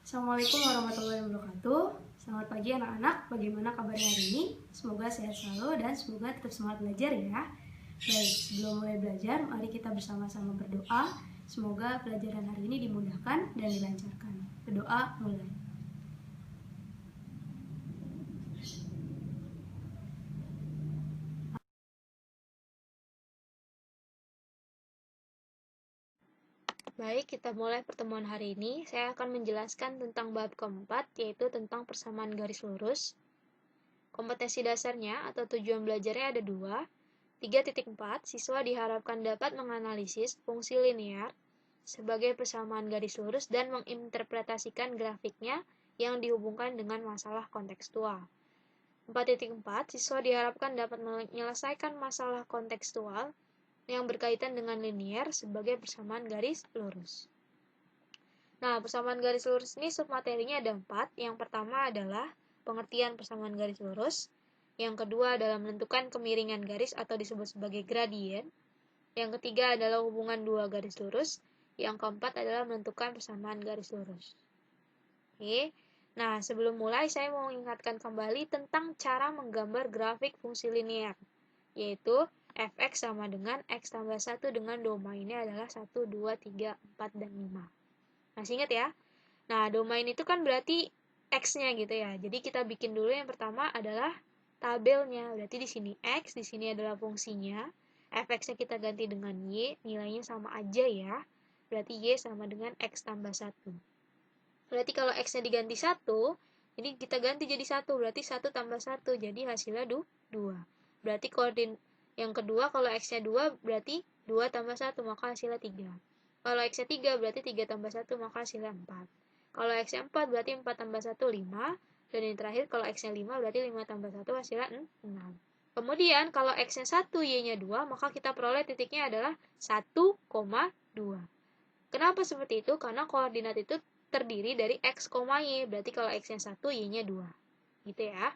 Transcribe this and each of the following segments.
Assalamualaikum warahmatullahi wabarakatuh. Selamat pagi anak-anak, bagaimana kabarnya hari ini? Semoga sehat selalu dan semoga tetap semangat belajar ya. Baik, sebelum mulai belajar, mari kita bersama-sama berdoa. Semoga pelajaran hari ini dimudahkan dan dilancarkan. Berdoa mulai. Baik, kita mulai pertemuan hari ini. Saya akan menjelaskan tentang bab keempat, yaitu tentang persamaan garis lurus. Kompetensi dasarnya atau tujuan belajarnya ada dua. 3.4, siswa diharapkan dapat menganalisis fungsi linear sebagai persamaan garis lurus dan menginterpretasikan grafiknya yang dihubungkan dengan masalah kontekstual. 4.4, siswa diharapkan dapat menyelesaikan masalah kontekstual yang berkaitan dengan linier sebagai persamaan garis lurus. Nah, persamaan garis lurus ini submaterinya ada 4. Yang pertama adalah pengertian persamaan garis lurus. Yang kedua adalah menentukan kemiringan garis atau disebut sebagai gradien. Yang ketiga adalah hubungan dua garis lurus. Yang keempat adalah menentukan persamaan garis lurus. Oke. Nah, sebelum mulai saya mau mengingatkan kembali tentang cara menggambar grafik fungsi linear, yaitu fx sama dengan x tambah 1 dengan domainnya adalah 1, 2, 3, 4, dan 5. Masih ingat ya? Nah, domain itu kan berarti x-nya gitu ya. Jadi kita bikin dulu yang pertama adalah tabelnya. Berarti di sini x, di sini adalah fungsinya. fx-nya kita ganti dengan y, nilainya sama aja ya. Berarti y sama dengan x tambah 1. Berarti kalau x-nya diganti 1, ini kita ganti jadi 1, berarti 1 tambah 1, jadi hasilnya 2. Berarti koordinat yang kedua, kalau x-nya 2, berarti 2 tambah 1, maka hasilnya 3. Kalau x-nya 3, berarti 3 tambah 1, maka hasilnya 4. Kalau x-nya 4, berarti 4 tambah 1, 5. Dan yang terakhir, kalau x-nya 5, berarti 5 tambah 1, hasilnya 6. Kemudian, kalau x-nya 1, y-nya 2, maka kita peroleh titiknya adalah 1,2. Kenapa seperti itu? Karena koordinat itu terdiri dari x, y. Berarti kalau x-nya 1, y-nya 2. Gitu ya.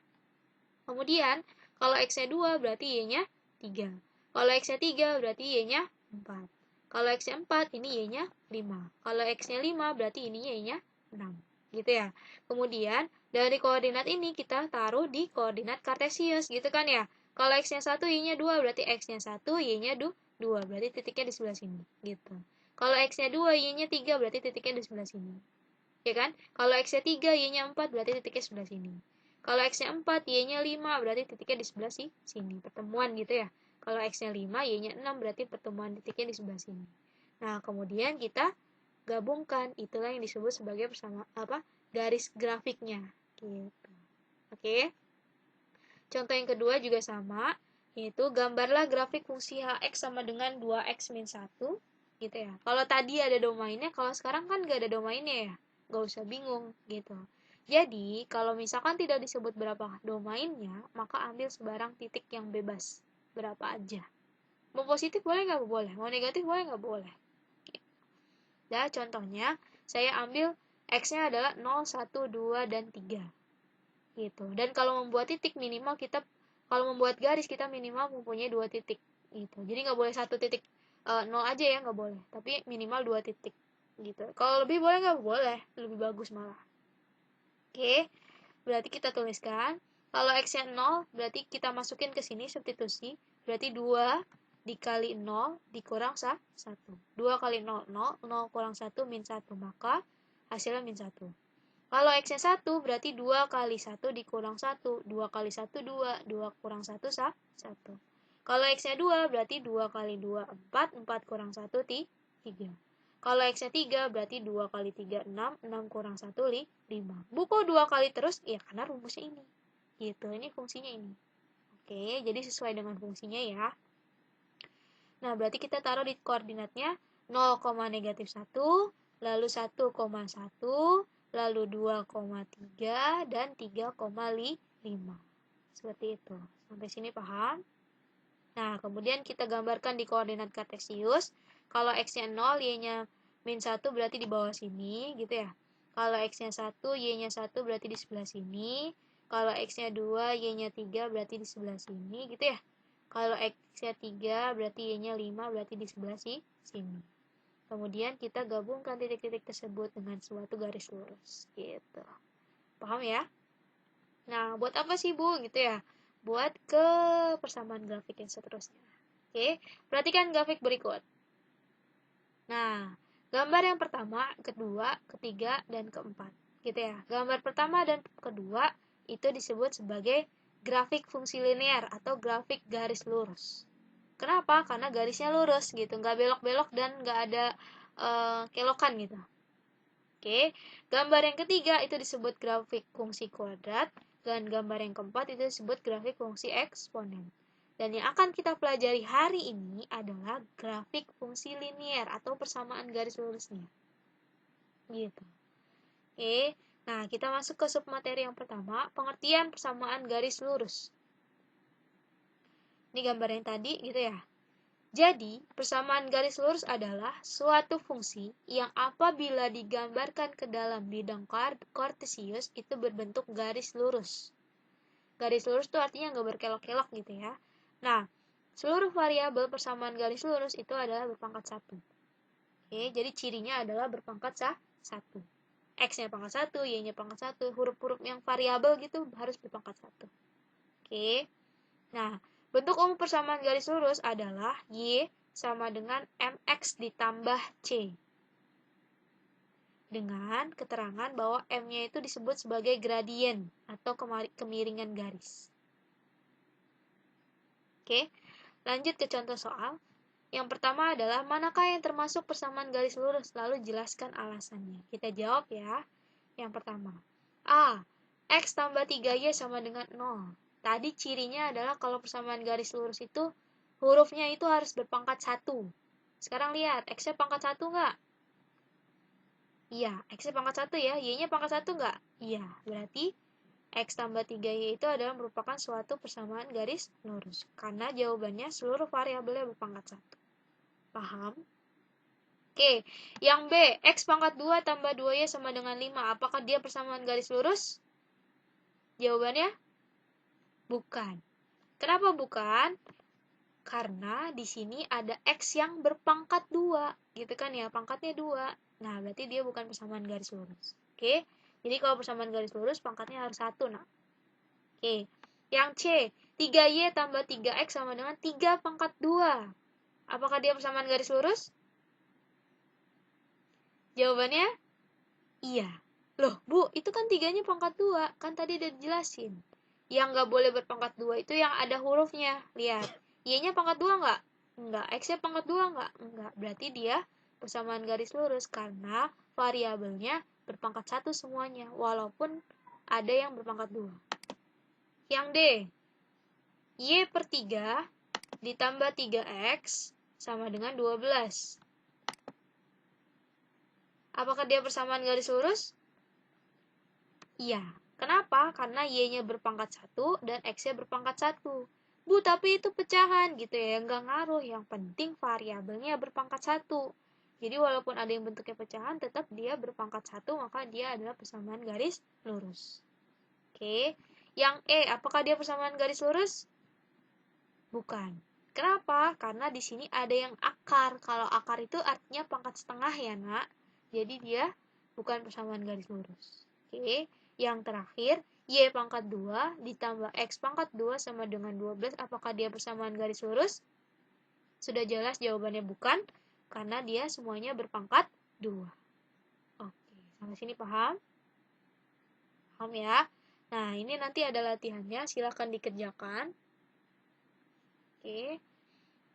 Kemudian, kalau x-nya 2, berarti y-nya 3. Kalau x-nya 3, berarti y-nya 4. Kalau x-nya 4, ini y-nya 5. Kalau x-nya 5, berarti ini y-nya 6. Gitu ya. Kemudian, dari koordinat ini kita taruh di koordinat kartesius. Gitu kan ya. Kalau x-nya 1, y-nya 2, berarti x-nya 1, y-nya 2. Berarti titiknya di sebelah sini. Gitu. Kalau x-nya 2, y-nya 3, berarti titiknya di sebelah sini. Ya kan? Kalau x-nya 3, y-nya 4, berarti titiknya sebelah sini. Kalau x-nya 4, y-nya 5, berarti titiknya di sebelah sini. Pertemuan gitu ya. Kalau x-nya 5, y-nya 6, berarti pertemuan titiknya di sebelah sini. Nah, kemudian kita gabungkan. Itulah yang disebut sebagai garis grafiknya. Gitu. Oke. Contoh yang kedua juga sama, yaitu gambarlah grafik fungsi hx sama dengan 2x min 1. Gitu ya. Kalau tadi ada domainnya, kalau sekarang kan gak ada domainnya ya. Gak usah bingung gitu. Jadi, kalau misalkan tidak disebut berapa domainnya, maka ambil sebarang titik yang bebas. Berapa aja. Mau positif boleh nggak? Boleh. Mau negatif boleh nggak? Boleh. Nah, contohnya, saya ambil x-nya adalah 0, 1, 2, dan 3. Gitu. Dan kalau membuat titik, minimal kita, kalau membuat garis, kita minimal mempunyai 2 titik. Gitu. Jadi nggak boleh 1 titik 0 aja ya, nggak boleh. Tapi minimal 2 titik. Gitu. Kalau lebih boleh nggak? Boleh. Lebih bagus malah. Oke. Berarti kita tuliskan. Kalau x-nya 0, berarti kita masukin ke sini substitusi. Berarti 2 dikali 0 dikurang 1. 2 kali 0, 0. 0 kurang 1 min 1. Maka hasilnya min 1. Kalau x-nya 1, berarti 2 kali 1 dikurang 1. 2 kali 1, 2. 2 kurang 1, 1. Kalau x-nya 2, berarti 2 kali 2, 4. 4 kurang 1, 3. Kalau x-nya 3, berarti 2 kali 3, 6. 6 kurang 1, 5. Buku 2 kali terus, ya karena rumusnya ini. Gitu, ini fungsinya ini. Oke, jadi sesuai dengan fungsinya ya. Nah, berarti kita taruh di koordinatnya 0, negatif 1, lalu 1,1, lalu 2,3, dan 3,5. Seperti itu. Sampai sini paham? Nah, kemudian kita gambarkan di koordinat kartesius. Kalau x-nya 0, y-nya min 1 berarti di bawah sini, gitu ya. Kalau x-nya 1, y-nya 1 berarti di sebelah sini. Kalau x-nya 2, y-nya 3 berarti di sebelah sini, gitu ya. Kalau x-nya 3, berarti y-nya 5 berarti di sebelah sini. Kemudian kita gabungkan titik-titik tersebut dengan suatu garis lurus, gitu. Paham ya? Nah, buat apa sih, Bu? Gitu ya. Buat ke persamaan grafik yang seterusnya. Oke, perhatikan grafik berikut. Nah, gambar yang pertama, kedua, ketiga, dan keempat. Gitu ya. Gambar pertama dan kedua itu disebut sebagai grafik fungsi linear atau grafik garis lurus. Kenapa? Karena garisnya lurus gitu, nggak belok-belok dan nggak ada kelokan gitu. Oke, gambar yang ketiga itu disebut grafik fungsi kuadrat, dan gambar yang keempat itu disebut grafik fungsi eksponen. Dan yang akan kita pelajari hari ini adalah grafik fungsi linear atau persamaan garis lurusnya. Gitu. Oke, nah kita masuk ke submateri yang pertama, pengertian persamaan garis lurus. Ini gambar yang tadi gitu ya. Jadi, persamaan garis lurus adalah suatu fungsi yang apabila digambarkan ke dalam bidang kartesius itu berbentuk garis lurus. Garis lurus itu artinya nggak berkelok-kelok gitu ya. Nah, seluruh variabel persamaan garis lurus itu adalah berpangkat 1. Oke, jadi cirinya adalah berpangkat 1. X-nya pangkat 1, Y-nya pangkat 1, huruf-huruf yang variabel gitu harus berpangkat 1. Oke, nah, bentuk umum persamaan garis lurus adalah Y sama dengan MX ditambah C. Dengan keterangan bahwa M-nya itu disebut sebagai gradien atau kemiringan garis. Oke, lanjut ke contoh soal. Yang pertama adalah manakah yang termasuk persamaan garis lurus? Lalu jelaskan alasannya. Kita jawab ya. Yang pertama. A. X tambah 3Y sama dengan 0. Tadi cirinya adalah kalau persamaan garis lurus itu hurufnya itu harus berpangkat 1. Sekarang lihat, X-nya pangkat 1 nggak? Iya, X-nya pangkat 1 ya. Y-nya pangkat 1 nggak? Iya, berarti X tambah 3Y itu adalah merupakan suatu persamaan garis lurus. Karena jawabannya seluruh variabelnya berpangkat 1. Paham? Oke, yang B, X pangkat 2 tambah 2Y sama dengan 5. Apakah dia persamaan garis lurus? Jawabannya bukan. Kenapa bukan? Karena di sini ada X yang berpangkat 2, gitu kan ya, pangkatnya 2. Nah, berarti dia bukan persamaan garis lurus. Oke, jadi kalau persamaan garis lurus, pangkatnya harus 1, nah. Oke, yang C, 3Y tambah 3X sama dengan 3 pangkat 2. Apakah dia persamaan garis lurus? Jawabannya, iya. Loh, Bu, itu kan 3-nya pangkat 2, kan tadi udah dijelasin. Yang nggak boleh berpangkat 2 itu yang ada hurufnya. Lihat, Y-nya pangkat 2 nggak? Enggak. X-nya pangkat 2 nggak? Enggak. Berarti dia persamaan garis lurus karena variabelnya berpangkat 1 semuanya, walaupun ada yang berpangkat 2. Yang D, Y per 3 ditambah 3X sama dengan 12. Apakah dia persamaan garis lurus? Iya. Kenapa? Karena Y-nya berpangkat 1 dan X-nya berpangkat 1. Bu, tapi itu pecahan gitu ya, nggak ngaruh. Yang penting variabelnya berpangkat 1. Jadi walaupun ada yang bentuknya pecahan, tetap dia berpangkat 1, maka dia adalah persamaan garis lurus. Oke. Yang E, apakah dia persamaan garis lurus? Bukan. Kenapa? Karena di sini ada yang akar. Kalau akar itu artinya pangkat setengah ya, nak. Jadi dia bukan persamaan garis lurus. Oke, yang terakhir, Y pangkat 2 ditambah X pangkat 2 sama dengan 12. Apakah dia persamaan garis lurus? Sudah jelas jawabannya bukan, karena dia semuanya berpangkat 2. Oke, sampai sini paham? Paham ya? Nah, ini nanti ada latihannya, silahkan dikerjakan. Oke.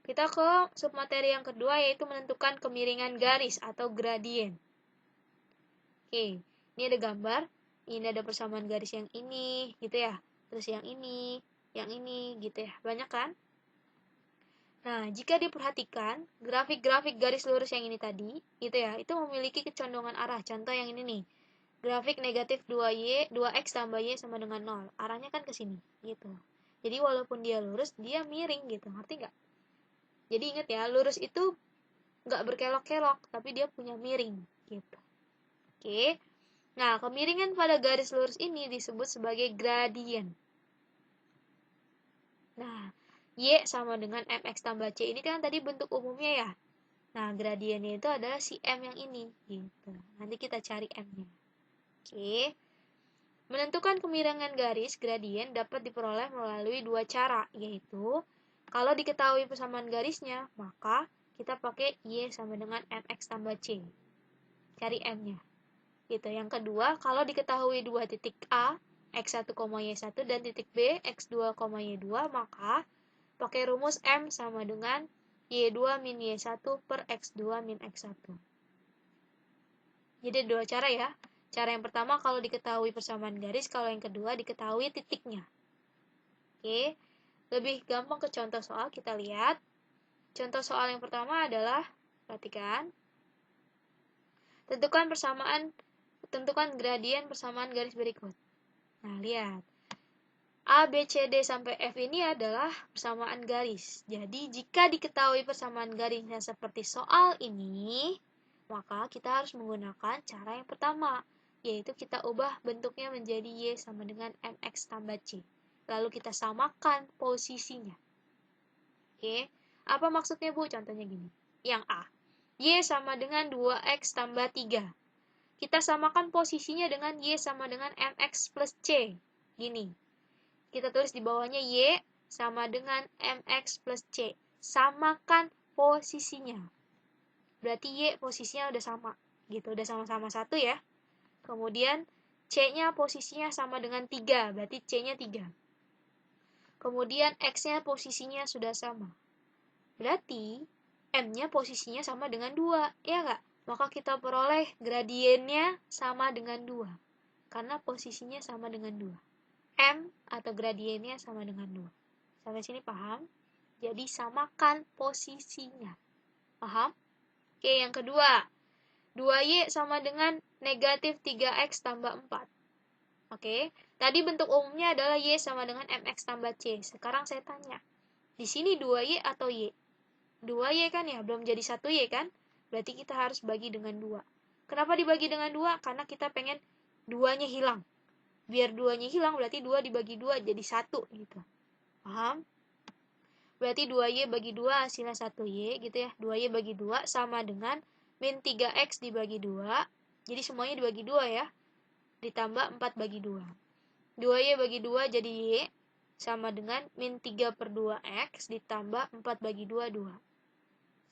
Kita ke submateri yang kedua, yaitu menentukan kemiringan garis atau gradien. Oke, ini ada gambar, ini ada persamaan garis yang ini, gitu ya. Terus yang ini, gitu ya. Banyak kan? Nah, jika diperhatikan, grafik-grafik garis lurus yang ini tadi, gitu ya, itu memiliki kecondongan arah. Contoh yang ini nih, grafik negatif 2Y, 2X tambah Y sama dengan 0. Arahnya kan ke sini, gitu. Jadi walaupun dia lurus, dia miring gitu, ngerti nggak? Jadi ingat ya, lurus itu nggak berkelok-kelok, tapi dia punya miring, gitu. Oke, nah kemiringan pada garis lurus ini disebut sebagai gradien. Nah, Y sama dengan MX tambah C ini kan tadi bentuk umumnya ya. Nah, gradiennya itu adalah si M yang ini, gitu. Nanti kita cari M-nya. Oke. Menentukan kemiringan garis gradien dapat diperoleh melalui dua cara, yaitu kalau diketahui persamaan garisnya, maka kita pakai Y sama dengan MX tambah C. Cari M-nya. Gitu. Yang kedua, kalau diketahui dua titik A, X1, Y1 dan titik B, X2, Y2, maka pakai rumus M sama dengan Y2 min Y1 per X2 min X1. Jadi dua cara ya. Cara yang pertama kalau diketahui persamaan garis, kalau yang kedua diketahui titiknya. Oke, lebih gampang ke contoh soal, kita lihat. Contoh soal yang pertama adalah, perhatikan, tentukan gradien persamaan garis berikut. Nah, lihat. A, B, C, D sampai F ini adalah persamaan garis. Jadi, jika diketahui persamaan garisnya seperti soal ini, maka kita harus menggunakan cara yang pertama, yaitu kita ubah bentuknya menjadi Y sama dengan MX tambah C. Lalu kita samakan posisinya. Oke, apa maksudnya Bu? Contohnya gini. Yang A, Y sama dengan 2X tambah 3. Kita samakan posisinya dengan Y sama dengan MX plus C. Gini. Kita tulis di bawahnya Y sama dengan MX plus C. Samakan posisinya. Berarti Y posisinya udah sama. Gitu, udah sama-sama 1 ya. Kemudian C-nya posisinya sama dengan 3. Berarti C-nya 3. Kemudian X-nya posisinya sudah sama. Berarti M-nya posisinya sama dengan 2. Ya nggak? Maka kita peroleh gradiennya sama dengan 2. Karena posisinya sama dengan 2. M atau gradiennya sama dengan 2. Sampai sini paham? Jadi samakan posisinya. Paham? Oke, yang kedua. 2Y sama dengan negatif 3X tambah 4. Oke, tadi bentuk umumnya adalah Y sama dengan MX tambah C. Sekarang saya tanya. Di sini 2Y atau Y? 2Y kan ya, belum jadi 1Y kan? Berarti kita harus bagi dengan 2. Kenapa dibagi dengan 2? Karena kita pengen 2-nya hilang. Biar 2-nya hilang, berarti 2 dibagi 2 jadi 1 gitu. Paham? Berarti 2Y bagi 2 hasilnya 1Y gitu ya. 2Y bagi 2 sama dengan min 3X dibagi 2. Jadi semuanya dibagi 2 ya. Ditambah 4 bagi 2. 2Y bagi 2 jadi Y sama dengan min 3 per 2X ditambah 4 bagi 2, 2.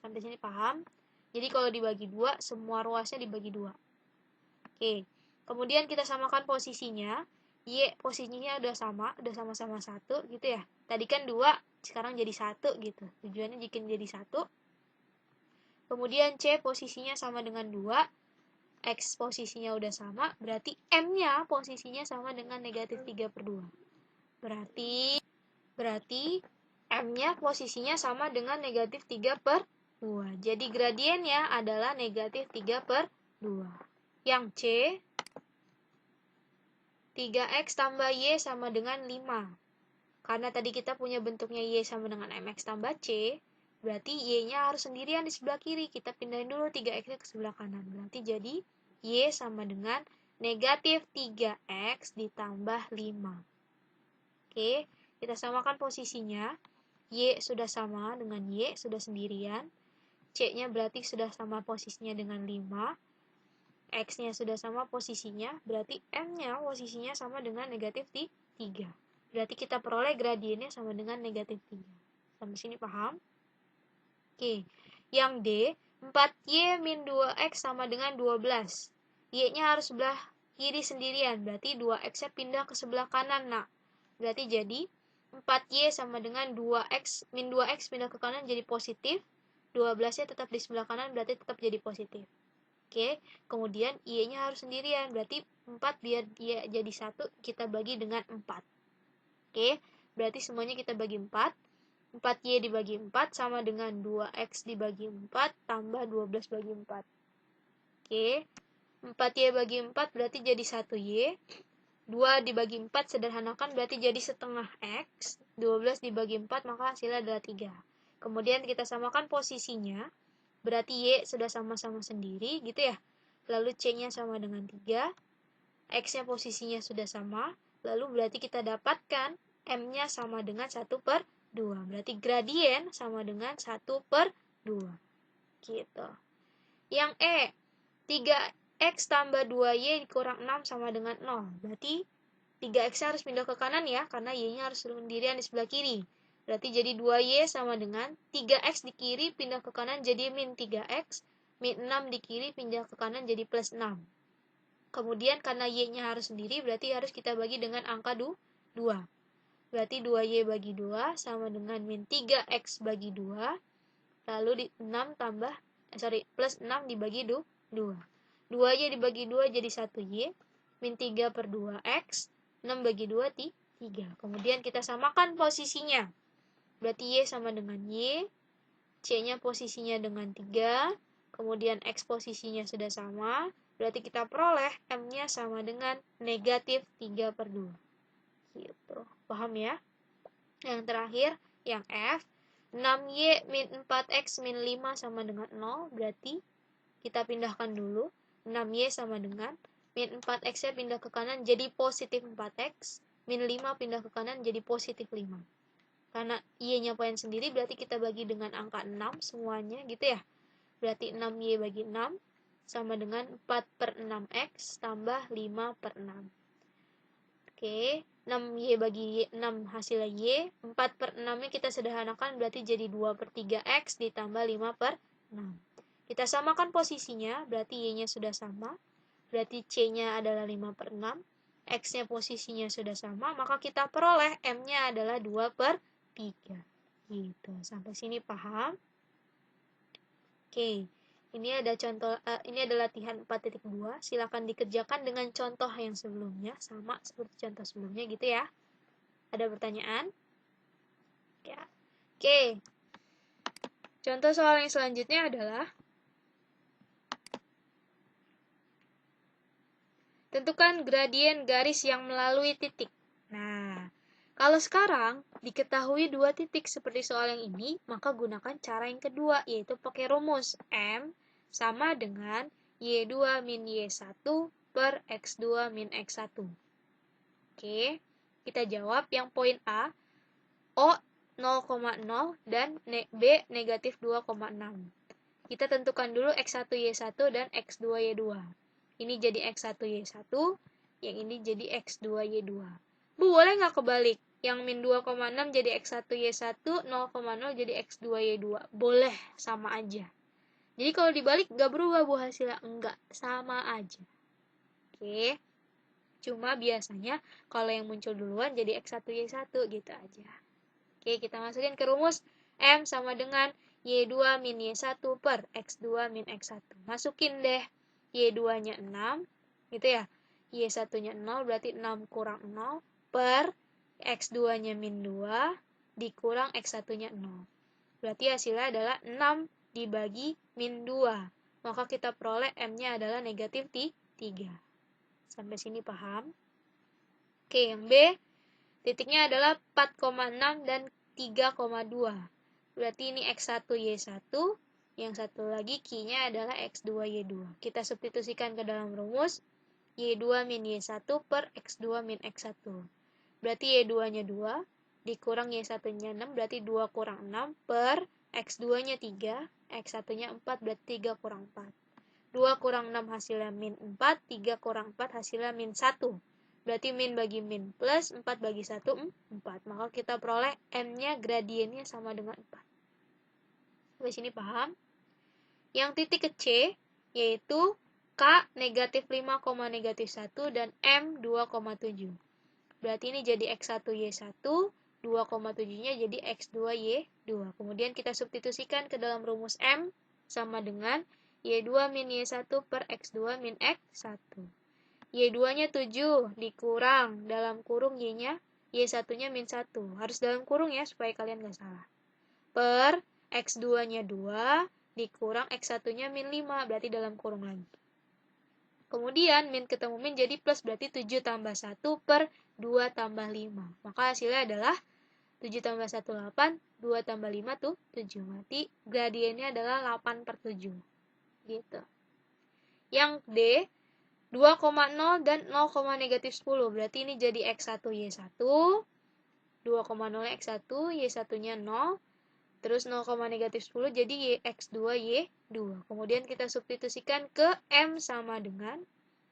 Sampai sini paham? Jadi kalau dibagi 2, semua ruasnya dibagi 2. Oke. Kemudian kita samakan posisinya. Y posisinya udah sama-sama 1 gitu ya. Tadi kan 2, sekarang jadi 1 gitu. Tujuannya bikin jadi 1. Kemudian C posisinya sama dengan 2. X posisinya udah sama. Berarti M-nya posisinya sama dengan negatif 3 per 2. Berarti M-nya posisinya sama dengan negatif 3 per 2. Jadi gradiennya adalah negatif 3 per 2. Yang C, 3X tambah Y sama dengan 5. Karena tadi kita punya bentuknya Y sama dengan MX tambah C, berarti Y-nya harus sendirian di sebelah kiri. Kita pindahin dulu 3X-nya ke sebelah kanan. Berarti jadi Y sama dengan negatif 3X ditambah 5. Oke, kita samakan posisinya. Y sudah sama dengan Y, sudah sendirian. C-nya berarti sudah sama posisinya dengan 5. X-nya sudah sama posisinya, berarti M-nya posisinya sama dengan negatif 3. Berarti kita peroleh gradiennya sama dengan negatif 3. Sampai sini paham? Oke, yang D, 4Y min 2X sama dengan 12. Y-nya harus sebelah kiri sendirian, berarti 2X-nya pindah ke sebelah kanan, nak. Berarti jadi 4Y sama dengan 2X, min 2X pindah ke kanan jadi positif. 12-nya tetap di sebelah kanan, berarti tetap jadi positif. Oke, kemudian Y-nya harus sendirian, berarti 4 biar dia jadi 1, kita bagi dengan 4. Oke, berarti semuanya kita bagi 4. 4Y dibagi 4 sama dengan 2X dibagi 4 tambah 12 bagi 4. Oke, 4Y bagi 4 berarti jadi 1Y. 2 dibagi 4 sederhanakan berarti jadi setengah X. 12 dibagi 4 maka hasilnya adalah 3. Kemudian kita samakan posisinya. Berarti Y sudah sama-sama sendiri gitu ya. Lalu C-nya sama dengan 3. X-nya posisinya sudah sama. Lalu berarti kita dapatkan M-nya sama dengan 1 per 2. Berarti gradien sama dengan 1 per 2. Gitu. Yang E, 3x tambah 2y dikurang 6 sama dengan 0. Berarti 3x harus pindah ke kanan ya, karena y-nya harus sendirian di sebelah kiri. Berarti jadi 2y sama dengan 3x di kiri pindah ke kanan jadi min 3x, min 6 di kiri pindah ke kanan jadi plus 6. Kemudian karena y-nya harus sendiri, berarti harus kita bagi dengan angka 2. Berarti 2y bagi 2 sama dengan min 3x bagi 2. Lalu di 6 plus 6 dibagi 2. 2y dibagi 2 jadi 1y. Min 3 per 2x. 6 bagi 2, 3. Kemudian kita samakan posisinya. Berarti y sama dengan y. C-nya posisinya dengan 3. Kemudian x posisinya sudah sama. Berarti kita peroleh M-nya sama dengan negatif 3 per 2. Gitu. Paham ya? Yang terakhir, yang F. 6y min 4x min 5 sama dengan 0. Berarti kita pindahkan dulu. 6y sama dengan min 4x-nya pindah ke kanan jadi positif 4x. Min 5 pindah ke kanan jadi positif 5. Karena y-nya poin sendiri, berarti kita bagi dengan angka 6 semuanya gitu ya. Berarti 6y bagi 6 sama dengan 4 per 6x tambah 5 per 6. Oke, 6y bagi 6 hasilnya y. 4 per 6-nya kita sederhanakan, berarti jadi 2 per 3x ditambah 5 per 6. Kita samakan posisinya, berarti y-nya sudah sama. Berarti C-nya adalah 5 per 6. X-nya posisinya sudah sama, maka kita peroleh M-nya adalah 2 per 3. Gitu. Sampai sini paham? Oke. Ini ada contoh, ini adalah latihan 4.2. Silakan dikerjakan dengan contoh yang sebelumnya, sama seperti contoh sebelumnya gitu ya. Ada pertanyaan? Ya. Oke. Contoh soal yang selanjutnya adalah tentukan gradien garis yang melalui titik. Nah, kalau sekarang diketahui 2 titik seperti soal yang ini, maka gunakan cara yang kedua, yaitu pakai rumus M sama dengan Y2 min Y1 per X2 min X1. Oke, kita jawab yang poin A, O 0,0 dan B negatif 2,6. Kita tentukan dulu X1 Y1 dan X2 Y2. Ini jadi X1 Y1, yang ini jadi X2 Y2. Bu, boleh nggak kebalik? Yang min 2,6 jadi X1 Y1, 0,0 jadi X2 Y2. Boleh, sama aja. Jadi kalau dibalik nggak berubah Bu hasilnya. Enggak, sama aja. Oke. Cuma biasanya kalau yang muncul duluan jadi X1 Y1 gitu aja. Oke, kita masukin ke rumus M sama dengan Y2 min Y1 per X2 min X1. Masukin deh. Y2-nya 6, gitu ya. Y1-nya 0, berarti 6 kurang 0, per X2-nya min 2, dikurang X1-nya 0. Berarti hasilnya adalah 6 dibagi min 2. Maka kita peroleh M-nya adalah negatif 3. Sampai sini paham? Oke, yang B, titiknya adalah 4,6 dan 3,2. Berarti ini X1, Y1. Yang satu lagi Q-nya adalah X2, Y2. Kita substitusikan ke dalam rumus Y2 min Y1 per X2 min X1. Berarti Y2-nya 2, dikurang Y1-nya 6, berarti 2 kurang 6, per X2-nya 3, X1-nya 4, berarti 3 kurang 4. 2 kurang 6 hasilnya min 4, 3 kurang 4 hasilnya min 1. Berarti min bagi min plus, 4 bagi 1, 4. Maka kita peroleh M-nya gradiennya sama dengan 4. Sampai sini paham? Yang titik ke C, yaitu K negatif 5, negatif 1 dan M 2,7. Berarti ini jadi X1 Y1, 2,7-nya jadi X2 Y2. Kemudian kita substitusikan ke dalam rumus M sama dengan Y2 min Y1 per X2 min X1. Y2-nya 7 dikurang dalam kurung Y-nya, Y1-nya min 1. Harus dalam kurung ya supaya kalian gak salah. Per X2-nya 2 dikurang X1-nya min 5, berarti dalam kurung lagi. Kemudian min ketemu min jadi plus, berarti 7 tambah 1 per 2 tambah 5. Maka hasilnya adalah 7 tambah 1, 8, 2 tambah 5 tuh 7. Berarti gradiennya adalah 8 per 7. Gitu. Yang D, 2,0 dan 0, negatif 10. Berarti ini jadi X1 Y1, 2,0 X1, Y1-nya 0. Terus 0, negatif 10 jadi X2 Y2. Kemudian kita substitusikan ke M sama dengan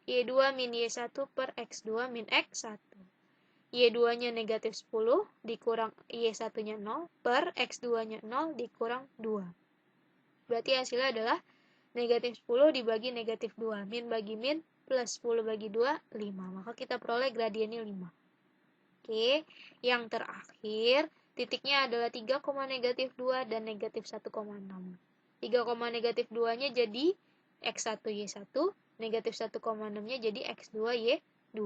Y2 min Y1 per X2 min X1. Y2-nya negatif 10 dikurang Y1-nya 0 per X2-nya 0 dikurang 2. Berarti hasilnya adalah negatif 10 dibagi negatif 2. Min bagi min plus 10 bagi 2, 5. Maka kita peroleh gradiennya 5. Oke, yang terakhir titiknya adalah 3, negatif 2 dan negatif 1,6. 3, negatif 2-nya jadi X1 Y1, negatif 1,6-nya jadi X2 Y2.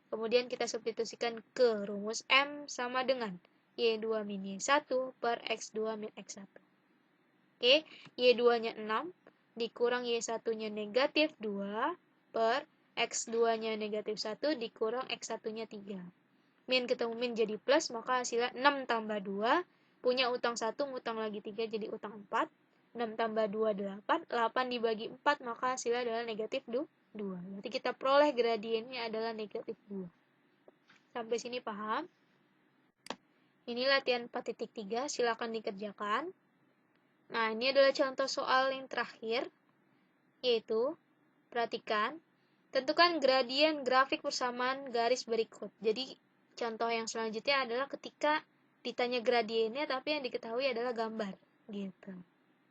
Kemudian kita substitusikan ke rumus M sama dengan Y2 min Y1 per X2 min X1. Oke, Y2-nya 6 dikurang Y1-nya negatif 2 per X2-nya negatif 1 dikurang X1-nya 3. Min ketemu min jadi plus, maka hasilnya 6 tambah 2, punya utang 1, ngutang lagi 3 jadi utang 4. 6 tambah 2, 8. 8 dibagi 4, maka hasilnya adalah negatif 2. Berarti kita peroleh gradiennya adalah negatif 2. Sampai sini paham? Ini latihan 4.3, silakan dikerjakan. Nah, ini adalah contoh soal yang terakhir, yaitu, perhatikan, tentukan gradien grafik persamaan garis berikut. Jadi, contoh yang selanjutnya adalah ketika ditanya gradiennya, tapi yang diketahui adalah gambar. Gitu.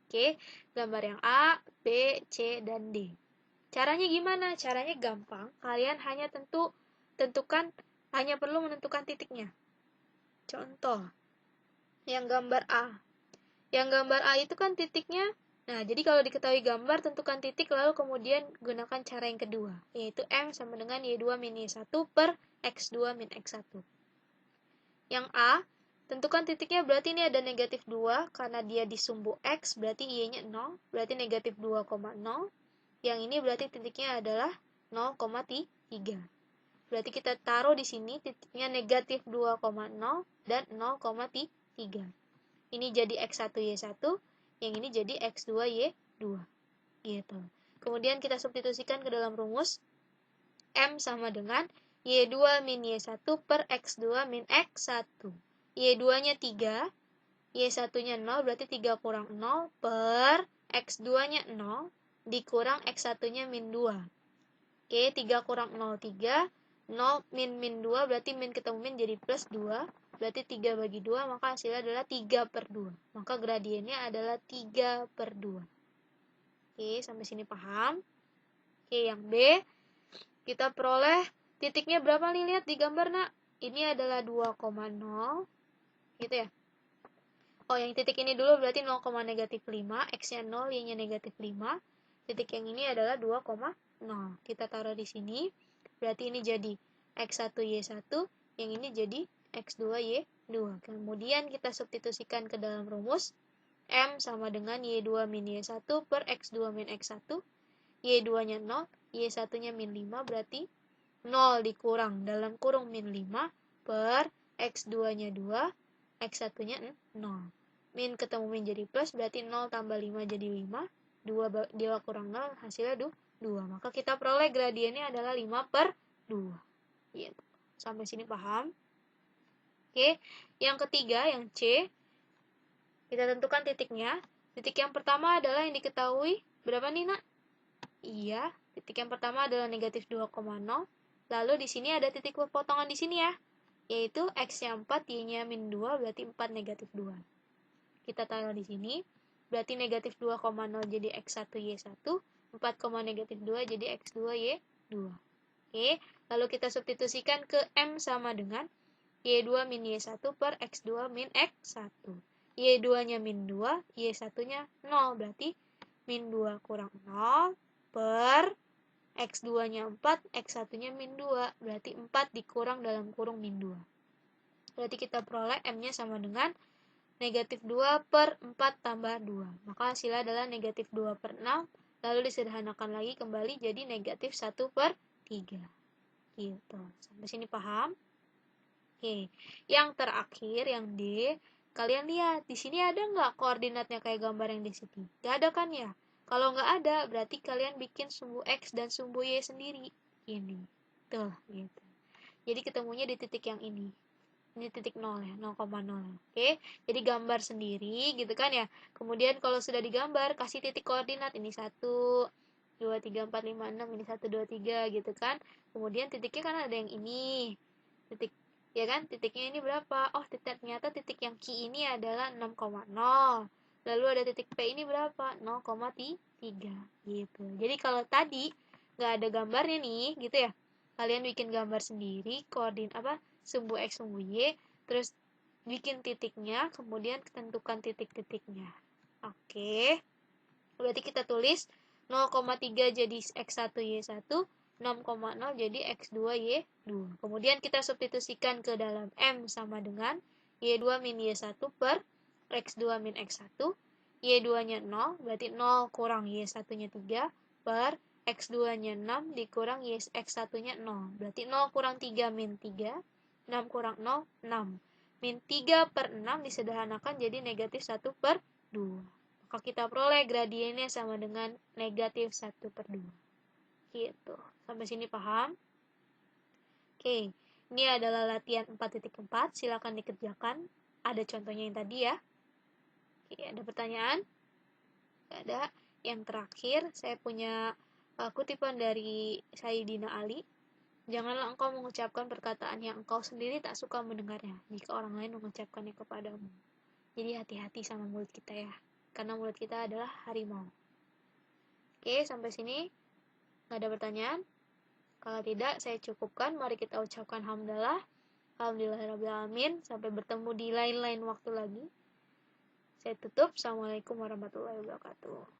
Oke, gambar yang A, B, C, dan D. Caranya gimana? Caranya gampang. Kalian hanya hanya perlu menentukan titiknya. Contoh, yang gambar A. Yang gambar A itu kan titiknya, nah jadi kalau diketahui gambar, tentukan titik, lalu kemudian gunakan cara yang kedua, yaitu M sama dengan Y2 min Y1 per X2 min X1. Yang A, tentukan titiknya, berarti ini ada negatif 2, karena dia di sumbu X, berarti Y-nya 0, berarti negatif 2,0. Yang ini berarti titiknya adalah 0,3. Berarti kita taruh di sini titiknya negatif 2,0 dan 0,3. Ini jadi X1 Y1, yang ini jadi X2 Y2. Gitu. Kemudian kita substitusikan ke dalam rumus M sama dengan Y2 min Y1 per X2 min X1. Y2-nya 3, Y1-nya 0, berarti 3 kurang 0 per X2-nya 0 dikurang X1-nya min 2. Oke, 3 kurang 0, 3. 0 min 2, berarti min ketemu min jadi plus 2. Berarti 3 bagi 2, maka hasilnya adalah 3 per 2. Maka gradiennya adalah 3 per 2. Oke, sampai sini paham? Oke, yang B, kita peroleh titiknya berapa nih, lihat di gambar nak. Ini adalah 2,0, gitu ya. Oh, yang titik ini dulu berarti 0, negatif 5, X-nya 0, Y-nya negatif 5. Titik yang ini adalah 2,0. Kita taruh di sini, berarti ini jadi X1 Y1, yang ini jadi X2 Y2. Kemudian kita substitusikan ke dalam rumus M sama dengan Y2 min Y1 per X2 min X1. Y2-nya 0, Y1-nya min 5, berarti 0 dikurang dalam kurung min 5 per X2-nya 2, X1-nya 0. Min ketemu min jadi plus, berarti 0 tambah 5 jadi 5. 2 kurang 0, hasilnya 2. Maka kita peroleh gradiennya adalah 5 per 2. Gitu. Sampai sini paham? Oke, yang ketiga, yang C, kita tentukan titiknya. Titik yang pertama adalah yang diketahui, berapa nih nak? Iya, titik yang pertama adalah negatif 2,0. Lalu di sini ada titik potongan di sini ya, yaitu X-nya 4, Y-nya min 2, berarti 4 negatif 2. Kita taruh di sini, berarti negatif 2,0 jadi X1 Y1, 4, negatif 2 jadi X2 Y2. Oke, lalu kita substitusikan ke M sama dengan Y2 min Y1 per X2 min X1. Y2-nya min 2, Y1-nya 0, berarti min 2 kurang 0 per X2-nya 4, X1-nya min 2, berarti 4 dikurang dalam kurung min 2. Berarti kita peroleh M-nya sama dengan negatif 2 per 4 tambah 2. Maka hasilnya adalah negatif 2 per 6. Lalu disederhanakan lagi kembali jadi negatif 1 per 3. Gitu. Sampai sini paham? Oke. Yang terakhir, yang D. Kalian lihat, di sini ada nggak koordinatnya kayak gambar yang di sini? Nggak ada kan ya? Kalau nggak ada, berarti kalian bikin sumbu X dan sumbu Y sendiri. Ini. Tuh, gitu. Jadi ketemunya di titik yang ini. Ini titik 0 ya, 0,0. Oke, jadi gambar sendiri gitu kan ya. Kemudian kalau sudah digambar, kasih titik koordinat. Ini 1, 2, 3, 4, 5, 6. Ini 1, 2, 3 gitu kan. Kemudian titiknya kan ada yang ini. Titik, ya kan? Titiknya ini berapa? Oh, ternyata titik yang Q ini adalah 6,0. Lalu ada titik P ini berapa? 0,3 gitu. Jadi kalau tadi nggak ada gambarnya nih, gitu ya. Kalian bikin gambar sendiri, koordinat apa? Sumbu X, sumbu Y, terus bikin titiknya, kemudian tentukan titik-titiknya. Oke. Berarti kita tulis 0,3 jadi X1 Y1, 6,0 jadi X2 Y2. Kemudian kita substitusikan ke dalam M sama dengan Y2 min Y1 per X2 min X1. Y2-nya 0, berarti 0 kurang Y1-nya 3 per X2-nya 6 dikurang X1-nya 0. Berarti 0 kurang 3 min 3. 6 kurang 0, 6. Min 3 per 6 disederhanakan jadi negatif 1 per 2. Maka kita peroleh gradiennya sama dengan negatif 1 per 2. Gitu. Sampai sini paham? Oke. Ini adalah latihan 4.4. Silakan dikerjakan. Ada contohnya yang tadi ya. Oke, ada pertanyaan? Gak ada. Yang terakhir, saya punya kutipan dari Sayyidina Ali. Janganlah engkau mengucapkan perkataan yang engkau sendiri tak suka mendengarnya, jika orang lain mengucapkannya kepadamu. Jadi hati-hati sama mulut kita ya, karena mulut kita adalah harimau. Oke, sampai sini nggak ada pertanyaan? Kalau tidak, saya cukupkan. Mari kita ucapkan hamdalah. Alhamdulillahirrahmanirrahim. Sampai bertemu di lain-lain waktu lagi. Saya tutup. Assalamualaikum warahmatullahi wabarakatuh.